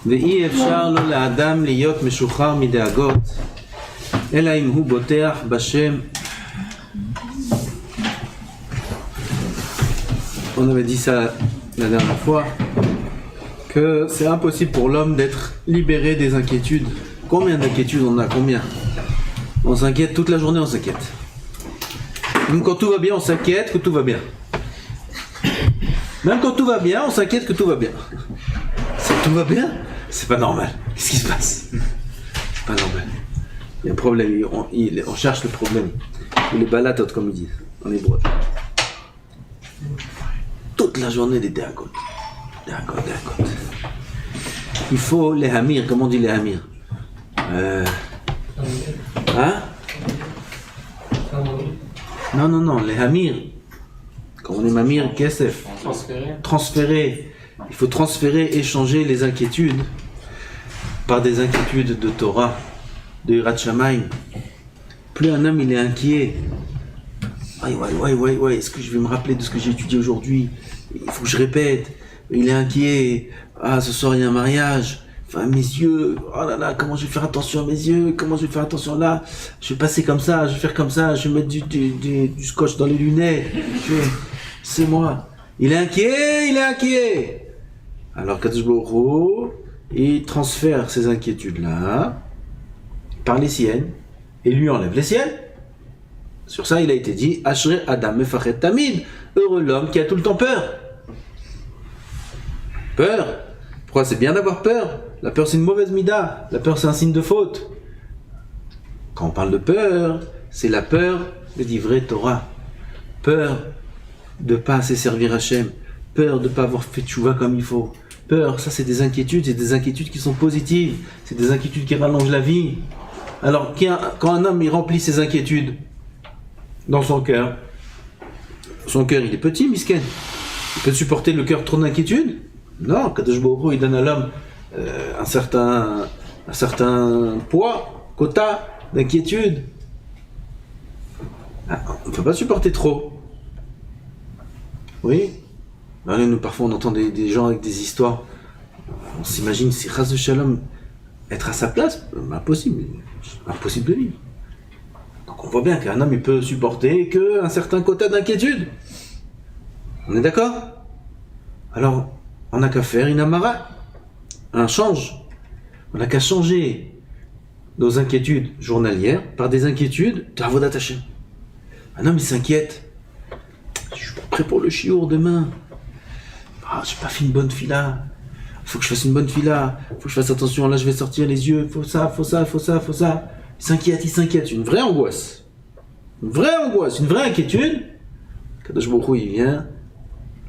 ואי אפשר לו לאדם להיות משוחרר מדאגות, אלא אם הוא בוטח בשם. On avait dit ça la dernière fois, que c'est impossible pour l'homme d'être libéré des inquiétudes. Combien d'inquiétudes on a? Combien? On s'inquiète toute la journée, on s'inquiète. Même quand tout va bien, on s'inquiète que tout va bien. Même quand tout va bien, on s'inquiète que tout va bien. Si tout va bien, c'est pas normal. Qu'est-ce qui se passe? C'est pas normal. Il y a un problème, on cherche le problème. Ou les balatot, comme ils disent, en hébreu. Toute la journée des déagotes. Déagotes. Il faut les hamir, comment on dit les hamir? Hein? Non, les hamir. Quand on est mamir, kesef. Transférer. Il faut transférer, échanger les inquiétudes par des inquiétudes de Torah, de Yirat Shamayim. Plus un homme il est inquiet. Ouais, est-ce que je vais me rappeler de ce que j'ai étudié aujourd'hui? Il faut que je répète. Il est inquiet. Ah, ce soir il y a un mariage. Enfin, mes yeux, oh là là, comment je vais faire attention à mes yeux? Comment je vais faire attention là? Je vais passer comme ça, je vais faire comme ça, je vais mettre du scotch dans les lunettes. C'est moi. Il est inquiet. Alors Kadosh Baruch Hu, il transfère ces inquiétudes-là par les siennes et lui enlève les siennes. Sur ça, il a été dit Ashrei Adam Mefachet Tamid, heureux l'homme qui a tout le temps peur. Peur. Pourquoi? C'est bien d'avoir peur. La peur, c'est une mauvaise mida. La peur, c'est un signe de faute. Quand on parle de peur, c'est la peur de livrer Torah. Peur de ne pas assez servir Hachem. Peur de ne pas avoir fait tchouva comme il faut. Peur, ça c'est des inquiétudes qui sont positives. C'est des inquiétudes qui rallongent la vie. Alors, quand un homme il remplit ses inquiétudes dans son cœur il est petit, misken. Il peut supporter le cœur trop d'inquiétude? Non, Kadosh Baruch Hu, il donne à l'homme un certain poids, quota d'inquiétude. On ne peut pas supporter trop. Oui. Nous, parfois, on entend des gens avec des histoires. On s'imagine, si Chas de Shalom, être à sa place, impossible de vivre. Donc on voit bien qu'un homme, il peut supporter qu'un certain quota d'inquiétude. On est d'accord? Alors, on n'a qu'à faire une amara, un change. On n'a qu'à changer nos inquiétudes journalières par des inquiétudes d'Avodat Hashem. Un homme, il s'inquiète. Je suis pas prêt pour le chiour demain. J'ai pas fait une bonne fila. Faut que je fasse une bonne fila. Faut que je fasse attention. Là, je vais sortir les yeux. Faut ça. Il s'inquiète. Une vraie angoisse. Une vraie inquiétude. Kadosh Baruch Hu, il vient.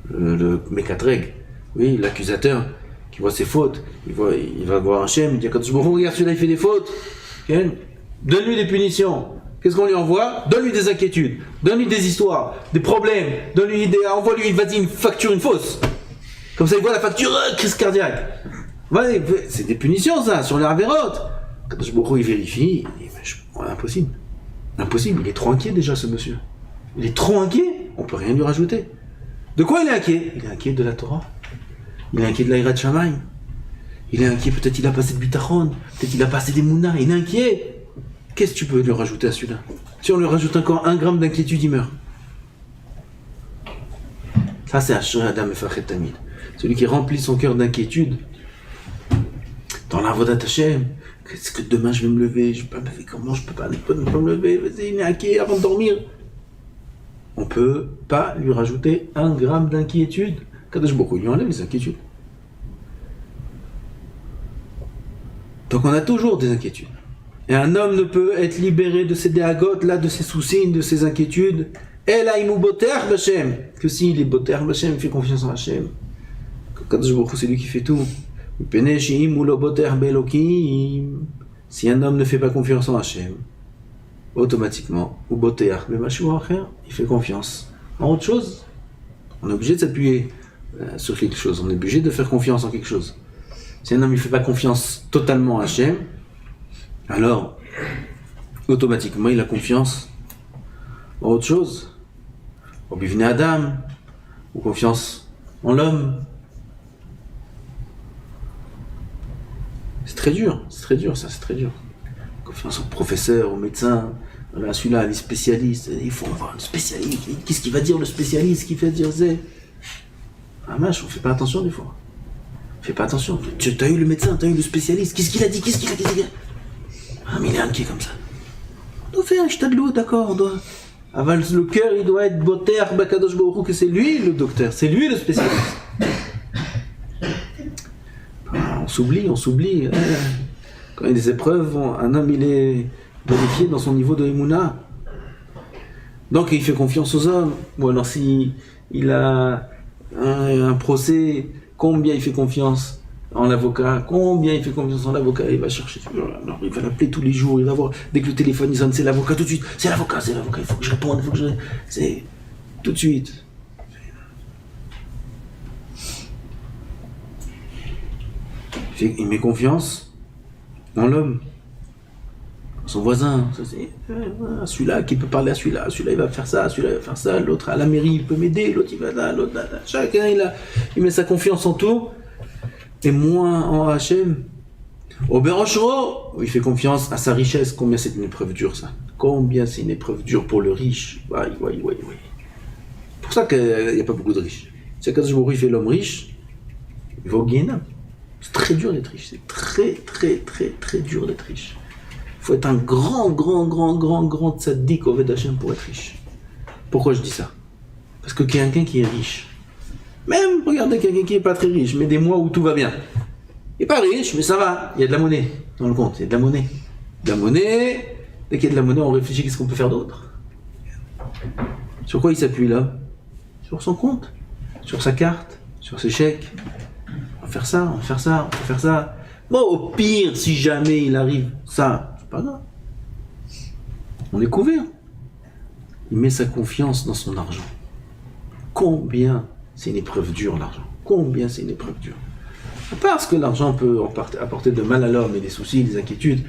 Le Mekatreg. Oui, l'accusateur qui voit ses fautes. Il va voir Hachem. Il dit Kadosh Baruch Hu, regarde, celui-là, il fait des fautes. Okay? Donne-lui des punitions. Qu'est-ce qu'on lui envoie? Donne-lui des inquiétudes. Donne-lui des histoires. Des problèmes. Envoie-lui, vas-y, une facture, une fausse. Comme ça, il voit la facture, crise cardiaque. Ouais, c'est des punitions, ça, sur les avérotes. Quand Baruch Hu, il vérifie, il dit, impossible, il est trop inquiet déjà, ce monsieur. Il est trop inquiet, on peut rien lui rajouter. De quoi il est inquiet? Il est inquiet de la Torah. Il est inquiet de la Yirat Shamayim. Il est inquiet, peut-être il a passé de bitachon, peut-être il a passé des mounas, il est inquiet. Qu'est-ce que tu peux lui rajouter à celui-là? Si on lui rajoute encore 1 gramme d'inquiétude, il meurt. Ça, c'est Ashrei Adam Mefachet Tamid. Celui qui remplit son cœur d'inquiétude dans l'Avodat Hashem. Est-ce que demain je vais me lever? Je ne vais pas me lever. Comment je peux pas me lever? Vas-y, il est inquiet avant de dormir. On ne peut pas lui rajouter 1 gramme d'inquiétude. Kadosh Baruch Hu, il enlève les inquiétudes. Donc on a toujours des inquiétudes. Et un homme ne peut être libéré de ses déagotes, là, de ses soucis, de ses inquiétudes. Que s'il est boter Hashem, il fait confiance en Hashem. Kadosh Baruch Hu, c'est lui qui fait tout. Si un homme ne fait pas confiance en Hashem, automatiquement, il fait confiance en autre chose. On est obligé de s'appuyer sur quelque chose. On est obligé de faire confiance en quelque chose. Si un homme ne fait pas confiance totalement à Hashem, alors automatiquement il a confiance en autre chose. Au bivnei Adam, ou confiance en l'homme. C'est très dur, ça, c'est très dur. Confiance au professeur, au médecin. Voilà, celui-là, les spécialistes. Il faut avoir un spécialiste. Qu'est-ce qu'il va dire le spécialiste? Qui fait dire c'est. Ah, mâche, on fait pas attention des fois. Fais pas attention. Tu as eu le médecin, tu as eu le spécialiste. Qu'est-ce qu'il a dit? Ah, mais il est inquiet comme ça. On doit faire un jeté de l'eau, d'accord, on doit. Avant le cœur, il doit être botter, Bakadosh Baruch Hu, que c'est lui le docteur, c'est lui le spécialiste. On s'oublie. Quand il y a des épreuves, un homme il est vérifié dans son niveau de Emouna. Donc il fait confiance aux hommes. Ou alors si il a un procès, combien il fait confiance en l'avocat, il va chercher, alors, il va l'appeler tous les jours, il va voir, dès que le téléphone il sonne, c'est l'avocat tout de suite, c'est l'avocat, il faut que je réponde, c'est tout de suite. Il met confiance en l'homme, son voisin, celui-là qui peut parler à celui-là il va faire ça, l'autre à la mairie il peut m'aider, l'autre il va là, chacun il met sa confiance en tout. Et moins en Hachem. Au Beroshro, il fait confiance à sa richesse. Combien c'est une épreuve dure, ça? Combien c'est une épreuve dure pour le riche? Ouais. C'est pour ça qu'il n'y a pas beaucoup de riches. C'est quand je fait l'homme riche, il va au Guéhenam. C'est très dur d'être riche. C'est très dur d'être riche. Il faut être un grand tzaddik au Hachem pour être riche. Pourquoi je dis ça? Parce que quelqu'un qui est riche, même, regardez quelqu'un qui n'est pas très riche, mais des mois où tout va bien. Il n'est pas riche, mais ça va. Il y a de la monnaie dans le compte. Il y a de la monnaie. Dès qu'il y a de la monnaie, on réfléchit qu'est-ce qu'on peut faire d'autre. Sur quoi il s'appuie là? Sur son compte, sur sa carte, sur ses chèques. On va faire ça. Bon, au pire, si jamais il arrive ça, c'est pas grave. On est couvert. Il met sa confiance dans son argent. Combien c'est une épreuve dure, l'argent. Combien c'est une épreuve dure. Parce que l'argent peut apporter de mal à l'homme et des soucis, des inquiétudes.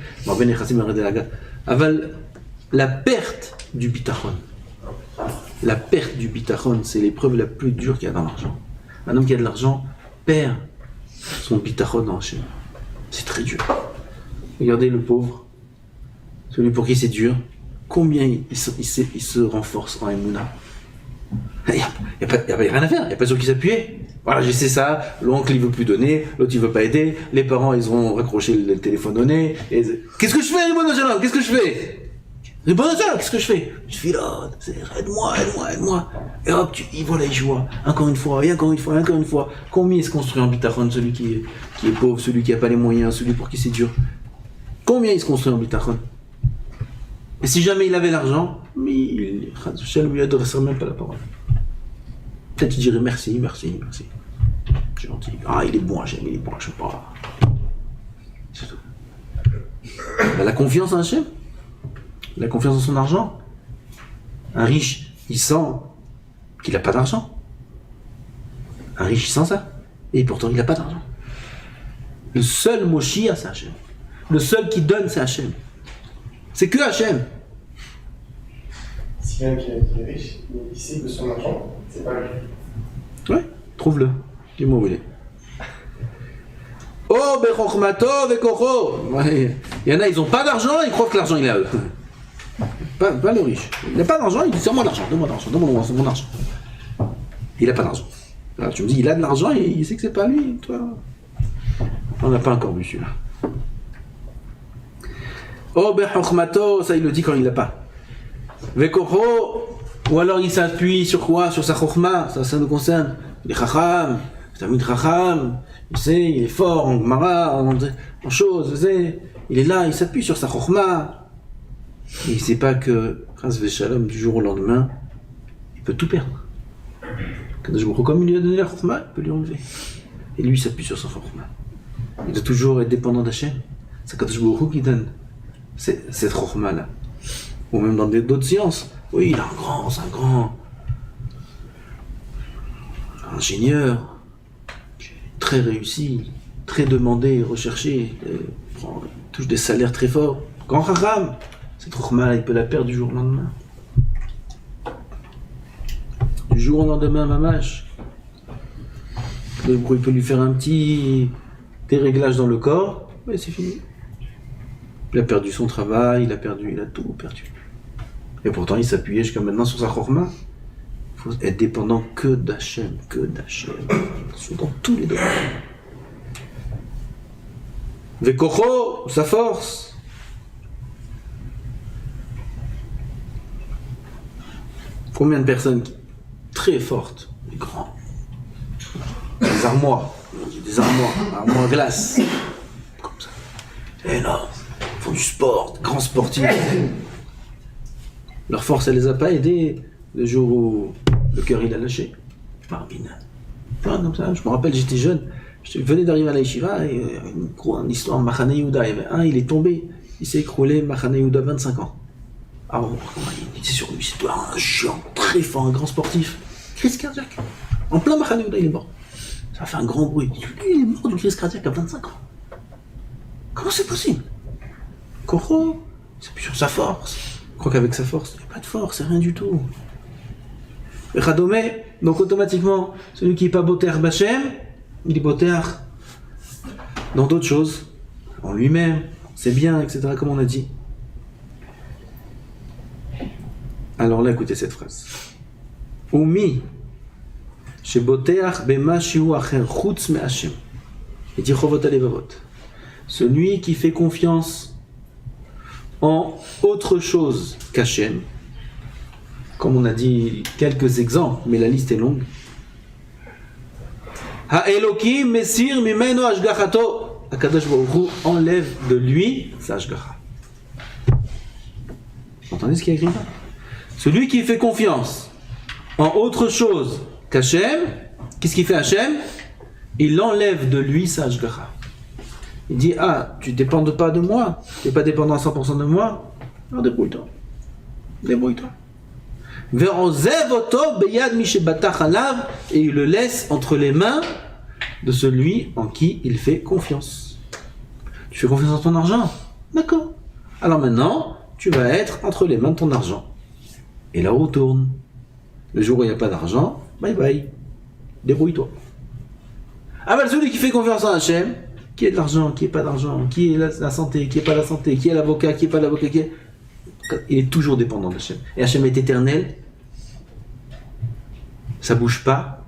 La perte du bitachon. La perte du bitachon, c'est l'épreuve la plus dure qu'il y a dans l'argent. Un homme qui a de l'argent perd son bitachon en Hachem. C'est très dur. Regardez le pauvre, celui pour qui c'est dur, combien il se renforce en Emouna. Il n'y a rien à faire, il n'y a pas sur qui s'appuyer. Voilà, j'ai sais ça, l'oncle il veut plus donner, l'autre il veut pas aider, les parents ils ont raccroché le téléphone au nez. Qu'est-ce que je fais, Ribono Shalom? Qu'est-ce que je fais? Je filote, aide-moi. Et hop, voilà, il joue. Encore une fois. Combien il se construit en bitachon, celui qui est pauvre, celui qui n'a pas les moyens, celui pour qui c'est dur? Combien il se construit en bitachon? Et si jamais il avait l'argent, mais lui adresserait même pas la parole. Peut-être il dirait merci. C'est gentil. Ah, il est bon, Hachem, je sais pas. C'est tout. La confiance en Hachem, la confiance dans son argent. Un riche, il sent qu'il n'a pas d'argent. Un riche, il sent ça. Et pourtant, il n'a pas d'argent. Le seul Moshiach, c'est Hachem. Le seul qui donne, c'est Hachem. C'est que Hachem. Si quelqu'un qui est riche, il sait que son argent, c'est pas lui. Ouais, trouve-le. Dis-moi où il est. Oh, Bechokhmato, Vekocho. Il y en a, ils n'ont pas d'argent, ils croient que l'argent il est à eux. Pas le riche. Il n'a pas d'argent, il dit c'est moi l'argent, donne-moi mon argent. Il n'a pas d'argent. Alors, tu me dis, il a de l'argent et il sait que c'est pas lui, toi. On n'a pas encore vu celui-là. Oh, Bechokhmato, ça il le dit quand il l'a pas. Vekocho, ou alors il s'appuie sur quoi? Sur sa chokhma, ça nous concerne. Il est chacham, c'est un mythe chacham, il sait, il est fort en Gemara, en choses, il est là, il s'appuie sur sa chokhma. Et il ne sait pas que, Chas v'Shalom, du jour au lendemain, il peut tout perdre. Comme il lui a donné la chokhma, il peut lui enlever. Et lui, il s'appuie sur sa chokhma. Il doit toujours être dépendant d'Hachem. C'est Kadosh Baruch Hu qui donne cette chokhma-là. Ou même dans d'autres sciences. Oui, il est un grand ingénieur, très réussi, très demandé, recherché, il touche des salaires très forts. Grand Chacham, cette chokhma, il peut la perdre du jour au lendemain. Du jour au lendemain, mamash. Il peut lui faire un petit déréglage dans le corps, mais c'est fini. Il a perdu son travail, il a tout perdu. Et pourtant, il s'appuyait jusqu'à maintenant sur sa chorma. Il faut être dépendant que d'Hachem. Dans tous les domaines. Vekocho, sa force. Combien de personnes très fortes, des grands, des armoires à glace, comme ça, énorme, font du sport, grands sportifs. Leur force, elle les a pas aidés le jour où le cœur il a lâché. Parmina. Enfin, comme ça, je me rappelle, j'étais jeune, je venais d'arriver à la Yeshiva et une histoire Machane Yehuda. Il y avait un, il est tombé, il s'est écroulé, Machane Yehuda, 25 ans. Alors, il était sur lui, c'était un géant très fort, un grand sportif. Crise cardiaque. En plein Machane Yehuda, il est mort. Ça a fait un grand bruit. Il est mort d'une crise cardiaque à 25 ans. Comment c'est possible? Koro, c'est plus sur sa force. Je crois qu'avec sa force, il n'y a pas de force, c'est rien du tout. Radomé, donc automatiquement, celui qui n'est pas boter Bachem, il est boter dans d'autres choses, en lui-même, c'est bien, etc., comme on a dit. Alors là, écoutez cette phrase. Oumi, chez boteach bema shiu acher chutz me Hashem. Et dit chovot alevavot. Celui qui fait confiance en autre chose qu'Hachem, comme on a dit quelques exemples, mais la liste est longue. Ha-Elokim mesir mimeno ashgachato. Akadosh Baruch Hu enlève de lui sa ashgacha. Vous entendez ce qu'il y a écrit là? Celui qui fait confiance en autre chose qu'Hachem, qu'est-ce qu'il fait Hachem? Il enlève de lui sa ashgacha. Il dit, ah, tu ne dépends pas de moi, tu n'es pas dépendant à 100% de moi, alors débrouille-toi. Et il le laisse entre les mains de celui en qui il fait confiance. Tu fais confiance en ton argent? D'accord. Alors maintenant, tu vas être entre les mains de ton argent. Et la roue tourne. Le jour où il n'y a pas d'argent, bye bye. Débrouille-toi. Ah ben celui qui fait confiance en Hachem, qui est de l'argent, qui n'est pas d'argent, qui est la santé, qui n'est pas la santé, qui est l'avocat, qui n'est pas l'avocat, il est toujours dépendant d'Hachem. Et Hachem est éternel, ça ne bouge pas,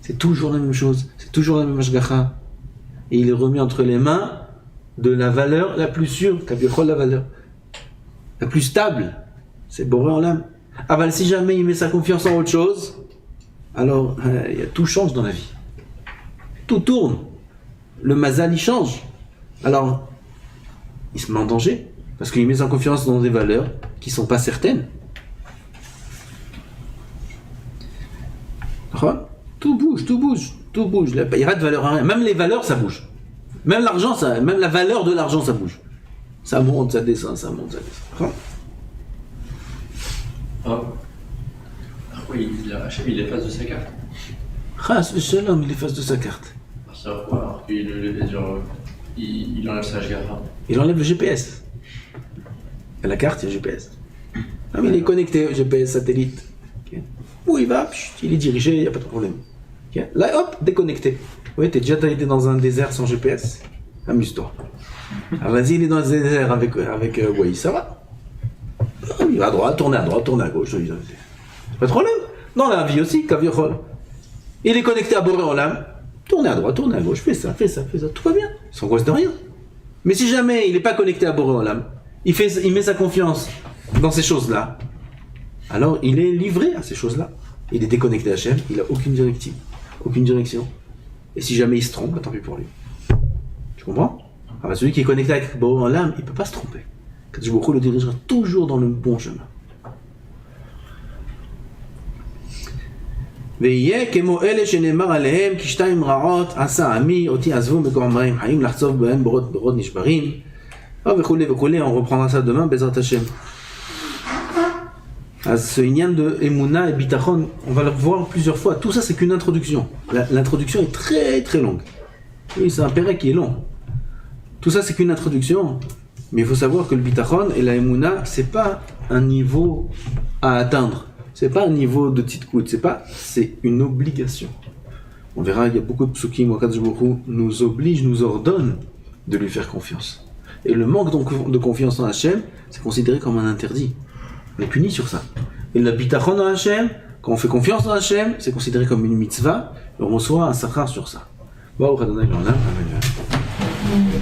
c'est toujours la même chose, c'est toujours la même ashgacha. Et il est remis entre les mains de la valeur la plus sûre, Kavichol, la valeur la plus stable, c'est Boré en l'âme. Ah ben si jamais il met sa confiance en autre chose, alors tout change dans la vie. Tout tourne. Le mazal il change. Alors, il se met en danger parce qu'il met sa confiance dans des valeurs qui ne sont pas certaines. Tout bouge. Il n'y a pas de valeur à rien. Même les valeurs, ça bouge. Même l'argent, même la valeur de l'argent, ça bouge. Ça monte, ça descend, ça monte, ça descend. Oui, Hachem, il efface de sa carte. Il efface de sa carte. Ça, alors il enlève sa ashgacha. Il enlève le GPS. À la carte, il y a GPS. Ah, mais il est connecté au GPS satellite. Okay. Où il va, il est dirigé, il n'y a pas de problème. Okay. Là, hop, déconnecté. Oui, t'es déjà été dans un désert sans GPS. Amuse-toi. Ah, vas-y, il est dans le désert avec Waze, ça va. Il va à droite, tourner à gauche. C'est pas de problème. Dans la vie aussi, Kavichol. Il est connecté à Boré Olam. Tournez à droite, tournez à gauche, fais ça, tout va bien, il s'angoisse de rien. Mais si jamais il n'est pas connecté à Boré Olam, il met sa confiance dans ces choses-là, alors il est livré à ces choses-là. Il est déconnecté à Hachem, il n'a aucune directive, aucune direction. Et si jamais il se trompe, tant pis pour lui. Tu comprends? Alors, celui qui est connecté avec Boré Olam, il ne peut pas se tromper. Kadosh Baruch Hu le dirigera toujours dans le bon chemin. ויהיה כמו אלה שנאמר עליהם כי שתיים רעות עשה עמי אותי עזבו מקום מים חיים לחצוב בהם ברות נשברים וכולי, on reprendra ça demain Bezrat Hashem. Ce inyan de Emouna et Bitachon, on va le voir plusieurs fois. Tout ça c'est qu'une introduction. L'introduction est très très longue. Oui, c'est un pérec qui est long. Tout ça c'est qu'une introduction. Mais il faut savoir que le Bitachon et la Emouna, c'est pas un niveau à atteindre. C'est pas un niveau de tzidkout, c'est une obligation. On verra, il y a beaucoup de psukim où Akadosh Baruch Hu nous oblige, nous ordonne de lui faire confiance. Et le manque de confiance en Hachem, c'est considéré comme un interdit. On est puni sur ça. Et le bitachon en Hachem, quand on fait confiance en Hachem, c'est considéré comme une mitzvah, et on reçoit un sachar sur ça. Baruch Adonai L'Olam, Amen.